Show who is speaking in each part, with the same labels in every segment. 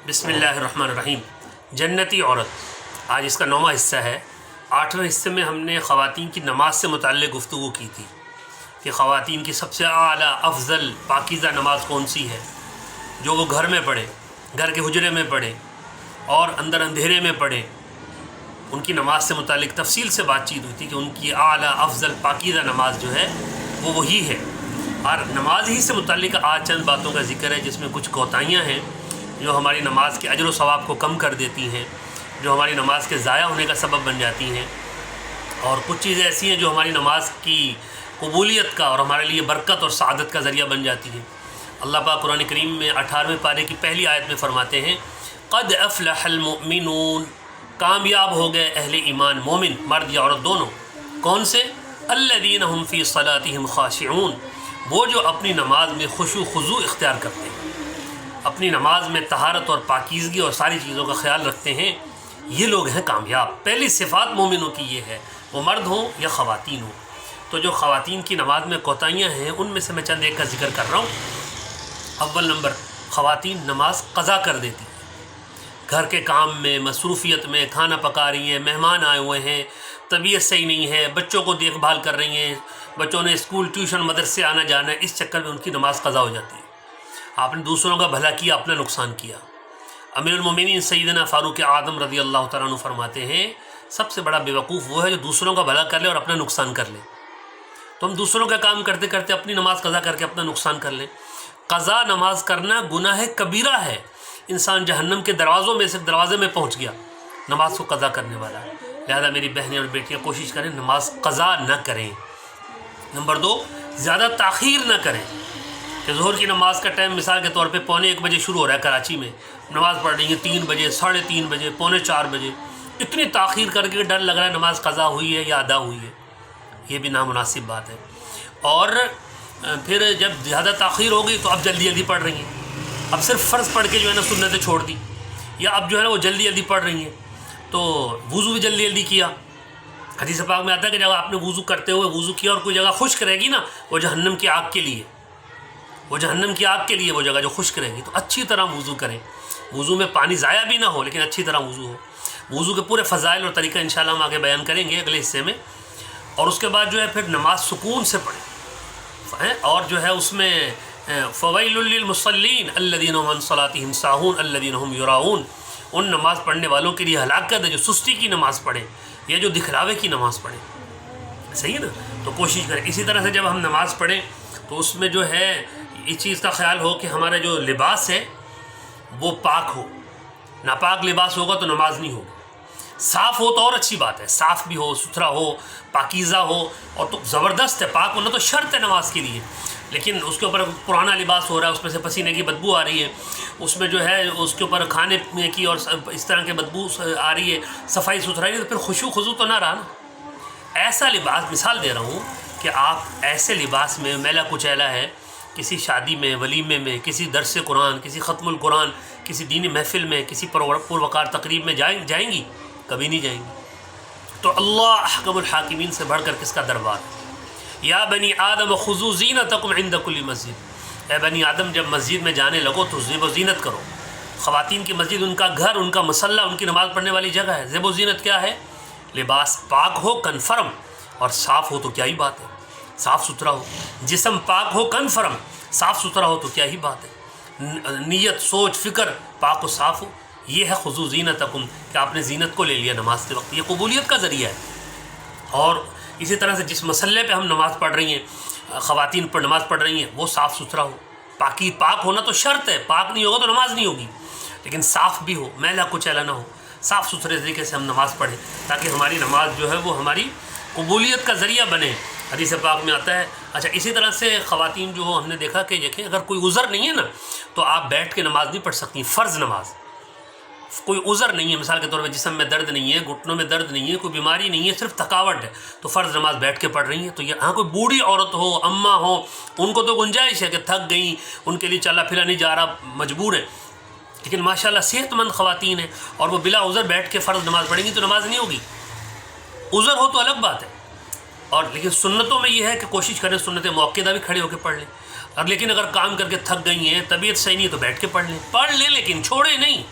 Speaker 1: بسم اللہ الرحمن الرحیم۔ جنتی عورت آج اس کا 9واں حصہ ہے۔ 8ویں حصے میں ہم نے خواتین کی نماز سے متعلق گفتگو کی تھی کہ خواتین کی سب سے اعلیٰ افضل پاکیزہ نماز کون سی ہے، جو وہ گھر میں پڑھے، گھر کے حجرے میں پڑھے اور اندر اندھیرے میں پڑھے۔ ان کی نماز سے متعلق تفصیل سے بات چیت ہوئی تھی کہ ان کی اعلیٰ افضل پاکیزہ نماز جو ہے وہ وہی ہے۔ اور نماز ہی سے متعلق آج چند باتوں کا ذکر ہے جس میں کچھ کوتاہیاں ہیں جو ہماری نماز کے اجر و ثواب کو کم کر دیتی ہیں، جو ہماری نماز کے ضائع ہونے کا سبب بن جاتی ہیں، اور کچھ چیزیں ایسی ہیں جو ہماری نماز کی قبولیت کا اور ہمارے لیے برکت اور سعادت کا ذریعہ بن جاتی ہیں۔ اللہ پاک قرآن کریم میں 18ویں پارے کی پہلی آیت میں فرماتے ہیں قد افلح المؤمنون، کامیاب ہو گئے اہل ایمان، مومن مرد یا عورت دونوں۔ کون سے؟ الذین هم فی صلاتہم خاشعون، وہ جو اپنی نماز میں خشوع خضوع اختیار کرتے ہیں، اپنی نماز میں طہارت اور پاکیزگی اور ساری چیزوں کا خیال رکھتے ہیں، یہ لوگ ہیں کامیاب۔ پہلی صفات مومنوں کی یہ ہے، وہ مرد ہوں یا خواتین ہوں۔ تو جو خواتین کی نماز میں کوتاہیاں ہیں ان میں سے میں چند ایک کا ذکر کر رہا ہوں۔ اول نمبر، خواتین نماز قضا کر دیتی ہیں، گھر کے کام میں، مصروفیت میں، کھانا پکا رہی ہیں، مہمان آئے ہوئے ہیں، طبیعت صحیح نہیں ہے، بچوں کو دیکھ بھال کر رہی ہیں، بچوں نے اسکول ٹیوشن مدرسے آنا جانا ہے، اس چکر میں ان کی نماز قضا ہو جاتی ہے۔ آپ نے دوسروں کا بھلا کیا، اپنا نقصان کیا۔ امیر المومنین سیدنا فاروق اعظم رضی اللہ تعالیٰ عنہ فرماتے ہیں سب سے بڑا بیوقوف وہ ہے جو دوسروں کا بھلا کر لے اور اپنا نقصان کر لے۔ تو ہم دوسروں کا کام کرتے کرتے اپنی نماز قضا کر کے اپنا نقصان کر لیں۔ قضا نماز کرنا گناہ کبیرہ ہے، انسان جہنم کے دروازوں میں سے دروازے میں پہنچ گیا نماز کو قضا کرنے والا ہے۔ لہذا میری بہنیں اور بیٹیاں کوشش کریں نماز قضا نہ کریں۔ نمبر 2، زیادہ تاخیر نہ کریں کہ ظہر کی نماز کا ٹائم مثال کے طور پہ 1:45 بجے شروع ہو رہا ہے کراچی میں، نماز پڑھ رہی ہیں 3 بجے، 3:30 بجے، 3:45 بجے، اتنی تاخیر کر کے ڈر لگ رہا ہے نماز قضا ہوئی ہے یا ادا ہوئی ہے، یہ بھی نامناسب بات ہے۔ اور پھر جب زیادہ تاخیر ہو گئی تو اب جلدی جلدی پڑھ رہی ہیں، اب صرف فرض پڑھ کے جو ہے نا سنتیں چھوڑ دی، یا اب جو ہے نا وہ جلدی جلدی پڑھ رہی ہیں تو وضو بھی جلدی جلدی کیا۔ حدیث پاک میں آتا ہے کہ جب آپ نے وضو کرتے ہوئے وضو کیا اور کوئی جگہ خشک رہے گی نا، وہ جہنم کی آگ کے لیے، وہ جہنم کی آگ کے لیے وہ جگہ جو خشک رہے گی، تو اچھی طرح وضو کریں۔ وضو میں پانی ضائع بھی نہ ہو لیکن اچھی طرح وضو ہو۔ وضو کے پورے فضائل اور طریقہ انشاءاللہ ہم آگے بیان کریں گے اگلے حصے میں۔ اور اس کے بعد جو ہے پھر نماز سکون سے پڑھیں، اور جو ہے اس میں فویل للمصلین الذین هم عن صلاتهم ساہون الذین هم یراؤون، ان نماز پڑھنے والوں کے لیے ہلاکت ہے جو سستی کی نماز پڑھیں یا جو دکھلاوے کی نماز پڑھیں۔ صحیح ہے نا؟ تو کوشش کریں۔ اسی طرح سے جب ہم نماز پڑھیں تو اس میں جو ہے اس چیز کا خیال ہو کہ ہمارا جو لباس ہے وہ پاک ہو۔ ناپاک لباس ہوگا تو نماز نہیں ہوگی۔ صاف ہو تو اور اچھی بات ہے، صاف بھی ہو، ستھرا ہو، پاکیزہ ہو، اور تو زبردست ہے، پاک ہونا تو شرط ہے نماز کے لیے۔ لیکن اس کے اوپر پرانا لباس ہو رہا ہے، اس میں سے پسینے کی بدبو آ رہی ہے، اس میں جو ہے اس کے اوپر کھانے پینے کی اور اس طرح کے بدبو آ رہی ہے، صفائی ستھرائی، تو پھر خشوع خضوع تو نہ رہا نا۔ ایسا لباس، مثال دے رہا ہوں کہ آپ ایسے لباس میں میلا کچیلا ہے، کسی شادی میں، ولیمے میں، کسی درس قرآن، کسی ختم القرآن، کسی دینی محفل میں، کسی پروقار تقریب میں جائیں گی؟ کبھی نہیں جائیں گی۔ تو اللہ احکم الحاکمین سے بڑھ کر کس کا دربار ہے؟ یا بنی آدم خذوا زینتکم عند کل مسجد، اے بنی آدم جب مسجد میں جانے لگو تو زیب و زینت کرو۔ خواتین کی مسجد ان کا گھر، ان کا مصلی، ان کی نماز پڑھنے والی جگہ ہے۔ زیب و زینت کیا ہے؟ لباس پاک ہو، کنفرم، اور صاف ہو تو کیا ہی بات ہے، صاف ستھرا ہو، جسم پاک ہو، کنفرم، صاف ستھرا ہو تو کیا ہی بات ہے، نیت، سوچ، فکر پاک و صاف ہو۔ یہ ہے خذوا زینتکم، کہ آپ نے زینت کو لے لیا نماز کے وقت، یہ قبولیت کا ذریعہ ہے۔ اور اسی طرح سے جس مسئلے پہ ہم نماز پڑھ رہی ہیں، خواتین پر نماز پڑھ رہی ہیں، وہ صاف ستھرا ہو۔ پاک ہونا تو شرط ہے، پاک نہیں ہوگا تو نماز نہیں ہوگی، لیکن صاف بھی ہو، میلا کچیلا نہ ہو، صاف ستھرے طریقے سے ہم نماز پڑھیں تاکہ ہماری نماز جو ہے وہ ہماری قبولیت کا ذریعہ بنے۔ حدیث پاک میں آتا ہے۔ اچھا، اسی طرح سے خواتین جو ہم نے دیکھا کہ دیکھیں اگر کوئی عذر نہیں ہے نا تو آپ بیٹھ کے نماز نہیں پڑھ سکتی، فرض نماز، کوئی عذر نہیں ہے، مثال کے طور پہ جسم میں درد نہیں ہے، گھٹنوں میں درد نہیں ہے، کوئی بیماری نہیں ہے، صرف تھکاوٹ ہے، تو فرض نماز بیٹھ کے پڑھ رہی ہیں۔ تو یہاں کوئی بوڑھی عورت ہو، اماں ہو، ان کو تو گنجائش ہے کہ تھک گئیں، ان کے لیے چلا پھرا نہیں جا رہا، مجبور ہے، لیکن ماشاءاللہ صحت مند خواتین ہیں اور وہ بلا عذر بیٹھ کے فرض نماز پڑھیں گی تو نماز نہیں ہوگی۔ عذر ہو تو الگ بات ہے، اور لیکن سنتوں میں یہ ہے کہ کوشش کریں سنت موقعہ بھی کھڑے ہو کے پڑھ لیں۔ اور لیکن اگر کام کر کے تھک گئی ہیں، طبیعت صحیح نہیں ہے تو بیٹھ کے پڑھ لیں لیکن چھوڑیں نہیں۔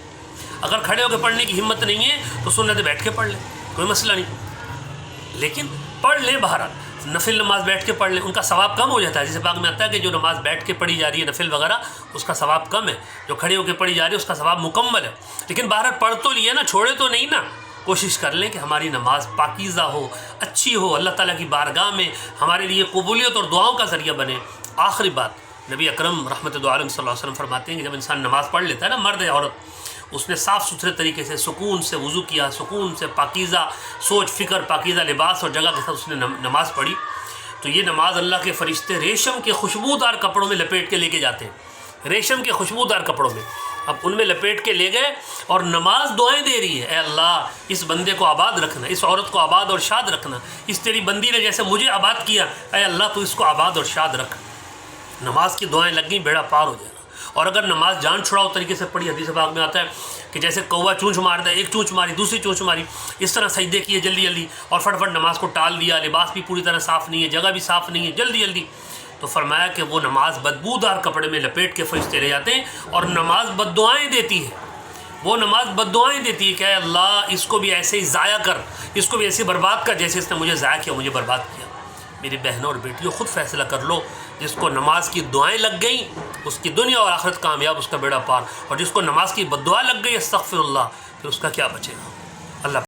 Speaker 1: اگر کھڑے ہو کے پڑھنے کی ہمت نہیں ہے تو سنت بیٹھ کے پڑھ لیں، کوئی مسئلہ نہیں، لیکن پڑھ لیں۔ بہرحال نفل نماز بیٹھ کے پڑھ لیں، ان کا ثواب کم ہو جاتا ہے، جیسے پاک میں آتا ہے کہ جو نماز بیٹھ کے پڑھی جا رہی ہے نفل وغیرہ اس کا ثواب کم ہے، جو کھڑے ہو کے پڑھی جا رہی ہے اس کا ثواب مکمل ہے۔ لیکن بہرحال پڑھ تو لیا نا، چھوڑے تو نہیں نا۔ کوشش کر لیں کہ ہماری نماز پاکیزہ ہو، اچھی ہو، اللہ تعالیٰ کی بارگاہ میں ہمارے لیے قبولیت اور دعاؤں کا ذریعہ بنے۔ آخری بات، نبی اکرم رحمت دو عالم صلی اللہ علیہ وسلم فرماتے ہیں کہ جب انسان نماز پڑھ لیتا ہے نا، مرد یا عورت، اس نے صاف ستھرے طریقے سے سکون سے وضو کیا، سکون سے پاکیزہ سوچ فکر، پاکیزہ لباس اور جگہ کے ساتھ اس نے نماز پڑھی، تو یہ نماز اللہ کے فرشتے ریشم کے خوشبودار کپڑوں میں لپیٹ کے لے کے جاتے ہیں، ریشم کے خوشبودار کپڑوں میں، اب ان میں لپیٹ کے لے گئے اور نماز دعائیں دے رہی ہے، اے اللہ اس بندے کو آباد رکھنا، اس عورت کو آباد اور شاد رکھنا، اس تیری بندی نے جیسے مجھے آباد کیا، اے اللہ تو اس کو آباد اور شاد رکھ۔ نماز کی دعائیں لگ گئیں، بیڑا پار ہو جائے گا۔ اور اگر نماز جان چھڑاؤ طریقے سے پڑھی، حدیث پاک میں آتا ہے کہ جیسے کوہ چونچ مارتا ہے، ایک چونچ ماری دوسری چونچ ماری، اس طرح سجدے کیے جلدی جلدی اور فٹ نماز کو ٹال دیا، لباس بھی پوری طرح صاف نہیں ہے، جگہ بھی صاف نہیں ہے، جلدی جلدی، تو فرمایا کہ وہ نماز بدبودار کپڑے میں لپیٹ کے فرشتے لے جاتے ہیں اور نماز بد دعائیں دیتی ہے، وہ نماز بد دعائیں دیتی ہے کہ اے اللہ اس کو بھی ایسے ہی ضائع کر، اس کو بھی ایسے برباد کر جیسے اس نے مجھے ضائع کیا، مجھے برباد کیا۔ میری بہنوں اور بیٹیوں، خود فیصلہ کر لو، جس کو نماز کی دعائیں لگ گئیں اس کی دنیا اور آخرت کامیاب، اس کا بیڑا پار، اور جس کو نماز کی بد دعا لگ گئی استغفر اللہ، پھر اس کا کیا بچے گا۔ اللہ